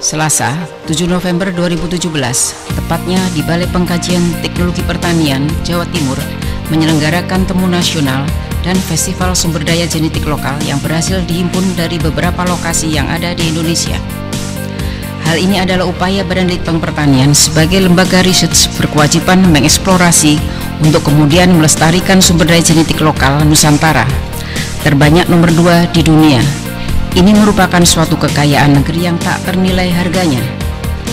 Selasa, 7 November 2017, tepatnya di Balai Pengkajian Teknologi Pertanian, Jawa Timur, menyelenggarakan temu nasional dan festival sumber daya genetik lokal yang berhasil dihimpun dari beberapa lokasi yang ada di Indonesia. Hal ini adalah upaya Badan Litbang Pertanian sebagai lembaga riset berkewajiban mengeksplorasi untuk kemudian melestarikan sumber daya genetik lokal Nusantara, terbanyak nomor 2 di dunia. Ini merupakan suatu kekayaan negeri yang tak ternilai harganya.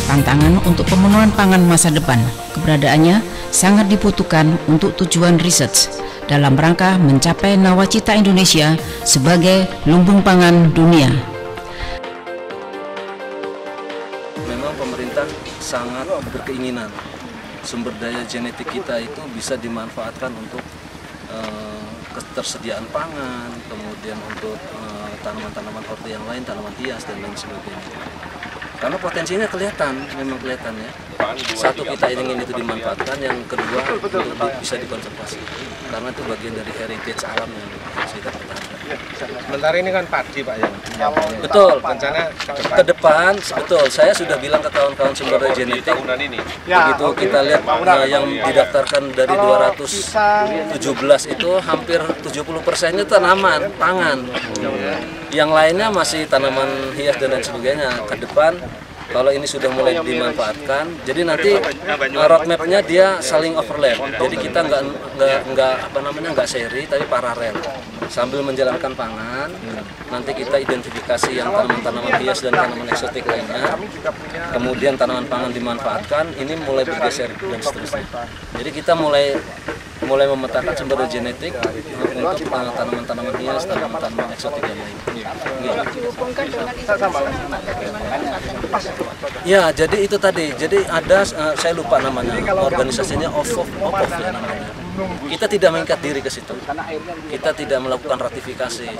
Tantangan untuk pemenuhan pangan masa depan, keberadaannya sangat dibutuhkan untuk tujuan riset dalam rangka mencapai nawacita Indonesia sebagai lumbung pangan dunia. Memang pemerintah sangat berkeinginan sumber daya genetik kita itu bisa dimanfaatkan untuk ketersediaan pangan, kemudian untuk tanaman-tanaman horti yang lain, tanaman hias dan lain sebagainya. Karena potensinya kelihatan, memang kelihatan ya. Satu, kita ingin itu dimanfaatkan, yang kedua untuk bisa dikonservasi. Karena itu bagian dari heritage alam yang harus kita pertahankan. Sementara ini kan padi Pak ya? Betul, rencana ke depan, betul. Saya sudah bilang ke kawan-kawan sumber daya genetik, begitu kita lihat yang didaftarkan dari 217 itu hampir 70%-nya tanaman, pangan. Yang lainnya masih tanaman hias dan lain sebagainya. Ke depan, kalau ini sudah mulai dimanfaatkan, jadi nanti roadmap-nya dia saling overlap. Jadi kita nggak seri, tapi paralel. Sambil menjalankan pangan, nanti kita identifikasi yang tanaman-tanaman hias dan tanaman eksotik lainnya. Kemudian tanaman pangan dimanfaatkan, ini mulai bergeser dan seterusnya. Jadi kita mulai memetakan sumber daya genetik untuk tanaman-tanaman hias, tanaman-tanaman eksotik yang lain. Ya, jadi itu tadi. Jadi ada, saya lupa namanya, organisasinya OFOF ya namanya. Kita tidak mengikat diri ke situ. Kita tidak melakukan ratifikasi.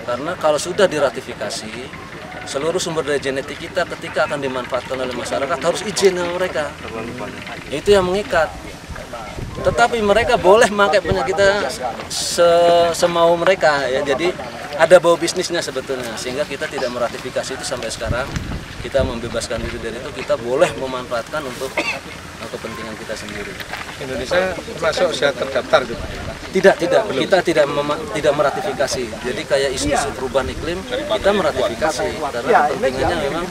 Karena kalau sudah diratifikasi, seluruh sumber daya genetik kita ketika akan dimanfaatkan oleh masyarakat harus izin sama mereka. Itu yang mengikat. Tetapi mereka boleh memakai punya kita semau mereka ya. Jadi ada bau bisnisnya sebetulnya, sehingga kita tidak meratifikasi itu sampai sekarang. Kita membebaskan diri dari itu, kita boleh memanfaatkan untuk kepentingan kita sendiri. Indonesia termasuk sudah terdaftar gitu? Tidak, kita tidak meratifikasi. Jadi kayak isu-isu perubahan iklim, kita meratifikasi karena kepentingannya memang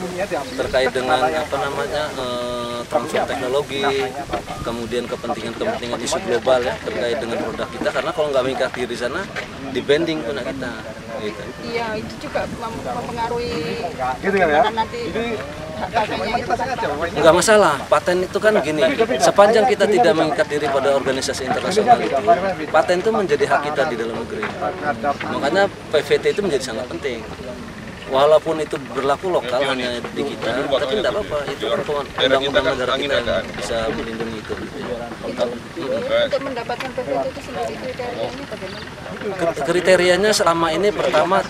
terkait dengan transfer teknologi, kemudian kepentingan isu global ya terkait dengan produk kita. Karena kalau nggak mengikat diri sana, dibanding punya kita. Gitu. Iya, itu juga mempengaruhi nanti. Enggak masalah, paten itu kan gini, sepanjang kita tidak mengikat diri pada organisasi internasional itu, paten itu menjadi hak kita di dalam negeri. Makanya PVT itu menjadi sangat penting. Walaupun itu berlaku lokal hanya di kita, tapi tidak apa-apa, itu kan undang-undang negara kita yang bisa melindungi itu. Untuk mendapatkan PVT itu sendiri kriterianya bagaimana? Kriterianya selama ini pertama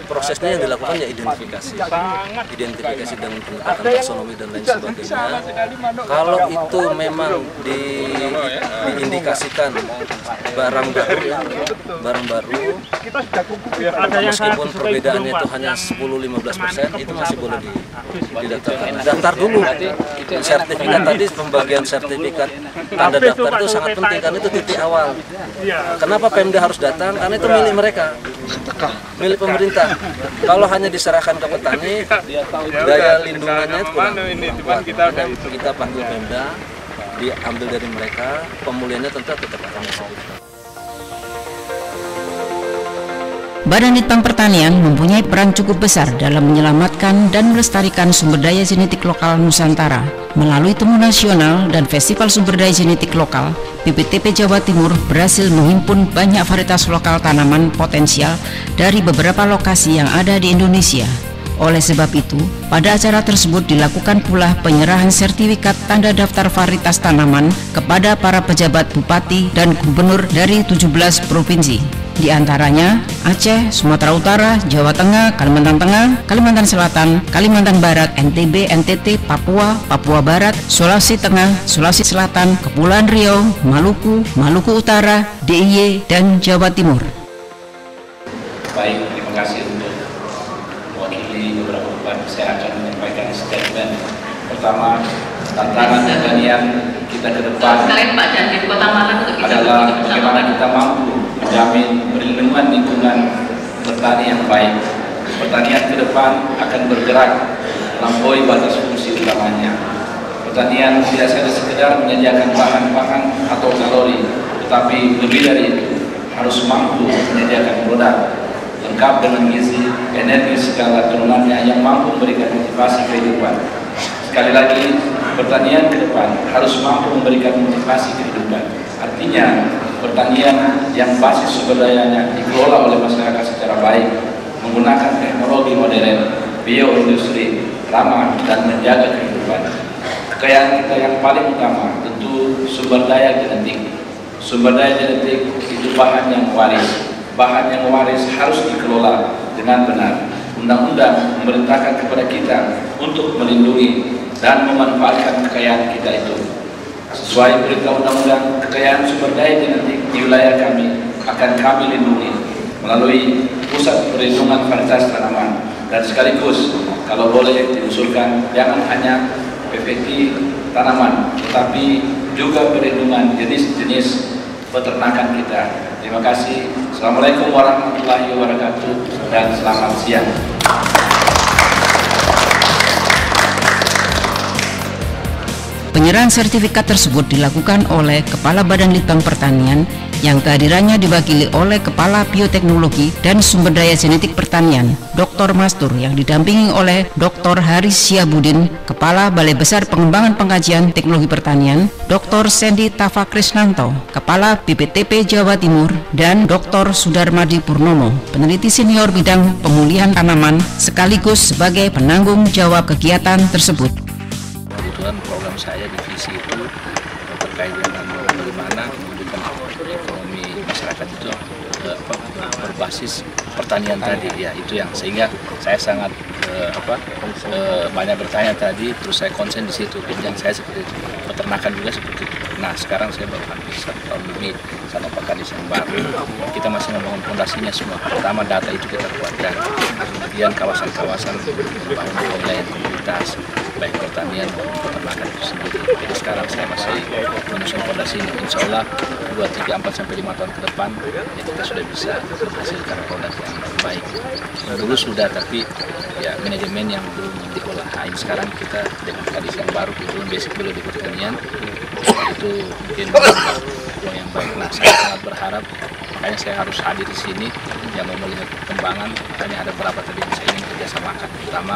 prosesnya yang dilakukan ya identifikasi dengan pendekatan taksonomi dan lain sebagainya. Kalau itu memang diindikasikan barang baru, meskipun perbedaannya itu hanya 10-15%, itu masih boleh didaftarkan. Daftar dulu. Sertifikat tadi, pembagian sertifikat tanda daftar itu sangat penting karena itu titik awal. Kenapa Pemda harus datang? Karena itu milik mereka, milik pemerintah. Kalau hanya diserahkan ke petani, daya lindungannya itu kurang. Kita panggil Pemda, diambil dari mereka, pemulihannya tentu tetap akan disebutkan. Badan Litbang Pertanian mempunyai peran cukup besar dalam menyelamatkan dan melestarikan sumber daya genetik lokal Nusantara. Melalui temu nasional dan festival sumber daya genetik lokal, BPTP Jawa Timur berhasil menghimpun banyak varietas lokal tanaman potensial dari beberapa lokasi yang ada di Indonesia. Oleh sebab itu, pada acara tersebut dilakukan pula penyerahan sertifikat tanda daftar varietas tanaman kepada para pejabat bupati dan gubernur dari 17 provinsi. Di antaranya Aceh, Sumatera Utara, Jawa Tengah, Kalimantan Tengah, Kalimantan Selatan, Kalimantan Barat, NTB, NTT, Papua, Papua Barat, Sulawesi Tengah, Sulawesi Selatan, Kepulauan Riau, Maluku, Maluku Utara, DIY, dan Jawa Timur. Baik, terima kasih untuk mewakili beberapa bupati, saya akan menyampaikan statement. Pertama, tantangan pertanian kita ke depan adalah bagaimana kita mampu menjamin perlindungan lingkungan bertani yang baik. Pertanian ke depan akan bergerak melampaui batas fungsi utamanya. Pertanian tidak saja sekedar menyediakan bahan pangan atau kalori, tetapi lebih dari itu harus mampu menyediakan produk lengkap dengan gizi, energi segala turunannya yang mampu memberikan motivasi kehidupan. Sekali lagi, pertanian ke depan harus mampu memberikan motivasi kehidupan. Artinya, pertanian yang basis sumber dayanya dikelola oleh masyarakat secara baik, menggunakan teknologi modern, bioindustri, ramah dan menjaga kehidupan. Kekayaan kita yang paling utama tentu sumber daya genetik. Sumber daya genetik itu bahan yang waris. Bahan yang waris harus dikelola dengan benar. Undang-undang memerintahkan kepada kita untuk melindungi dan memanfaatkan kekayaan kita itu. Sesuai perintah undang-undang, kekayaan sumber daya genetik di wilayah kami akan kami lindungi melalui pusat perlindungan varietas tanaman, dan sekaligus kalau boleh diusulkan jangan hanya PPT tanaman, tetapi juga perlindungan jenis-jenis peternakan kita. Terima kasih. Assalamualaikum warahmatullahi wabarakatuh dan selamat siang. Penyerahan sertifikat tersebut dilakukan oleh Kepala Badan Litbang Pertanian yang kehadirannya diwakili oleh Kepala Bioteknologi dan Sumber Daya Genetik Pertanian, Dr. Mastur, yang didampingi oleh Dr. Haris Syabudin, Kepala Balai Besar Pengembangan Pengkajian Teknologi Pertanian, Dr. Sandy Tafakrisnanto, Kepala BPTP Jawa Timur, dan Dr. Sudarmadi Purnomo, peneliti senior bidang pemulihan tanaman sekaligus sebagai penanggung jawab kegiatan tersebut. Kebetulan program saya divisi itu terkait dengan bagaimana menunjukkan ekonomi masyarakat itu berbasis pertanian tadi, ya itu yang sehingga saya sangat banyak bertanya tadi, terus saya konsen di situ. Bidang saya seperti itu, peternakan juga seperti itu. Nah sekarang saya baru hampir 1 tahun lebih sama Pak Kadis yang baru, kita masih membangun fondasinya semua. Pertama data itu kita kuatkan, kemudian kawasan-kawasan wilayah komunitas, baik pertanian maupun peternakan itu sendiri. Jadi sekarang saya masih menyusun fondasi ini. Insya Allah 2, 3, 4 sampai 5 tahun ke depan ya kita sudah bisa menghasilkan produk yang baik. Dulu sudah, tapi ya manajemen yang belum diolah. Nah, sekarang kita dengan Kadis yang baru, belum basic dulu di pertanian, itu mungkin peluang yang baik. Nah, saya sangat berharap, makanya saya harus hadir di sini yang mau melihat perkembangan. Makanya ada beberapa tadi yang saya ingin kerjasamakan, terutama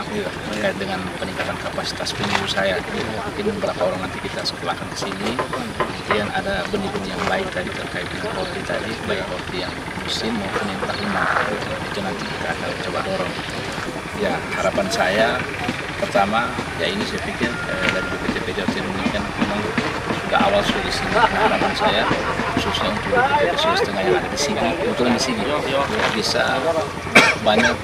terkait dengan peningkatan kapasitas penyuluh saya. Mungkin beberapa orang nanti kita sekolahkan ke sini. Kemudian ada benih-benih yang baik tadi terkait dengan roti tadi, baik roti yang musim maupun yang tahunan. Itu nanti kita akan coba dorong. Ya, harapan saya pertama, ya ini saya pikir dari BPTP Jawa Timur ini kan memang sudah awal sudah di sini. Harapan saya khususnya untuk BPTP Sulawesi Tengah yang ada di sini, kebetulan di sini bisa banyak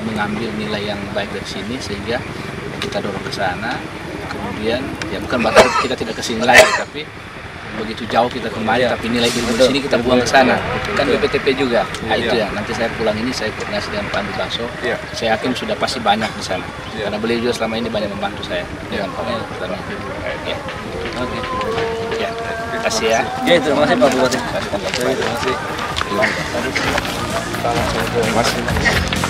mengambil nilai yang baik dari sini sehingga kita dorong ke sana. Kemudian ya bukan berarti kita tidak ke sini lagi, tapi begitu jauh kita kembali, tapi nilai ilmu di sini kita buang ke sana. Kan BPTP juga. Nah, itu ya. Nanti saya pulang ini saya koordinasi dengan Pak Andi Bakso. Saya yakin sudah pasti banyak di sana. Karena beliau juga selama ini banyak membantu saya dengan pertanian. Ya. Oke. Ya. Terima kasih ya. Ya, terima kasih Pak Bupati. Terima kasih. Terima kasih.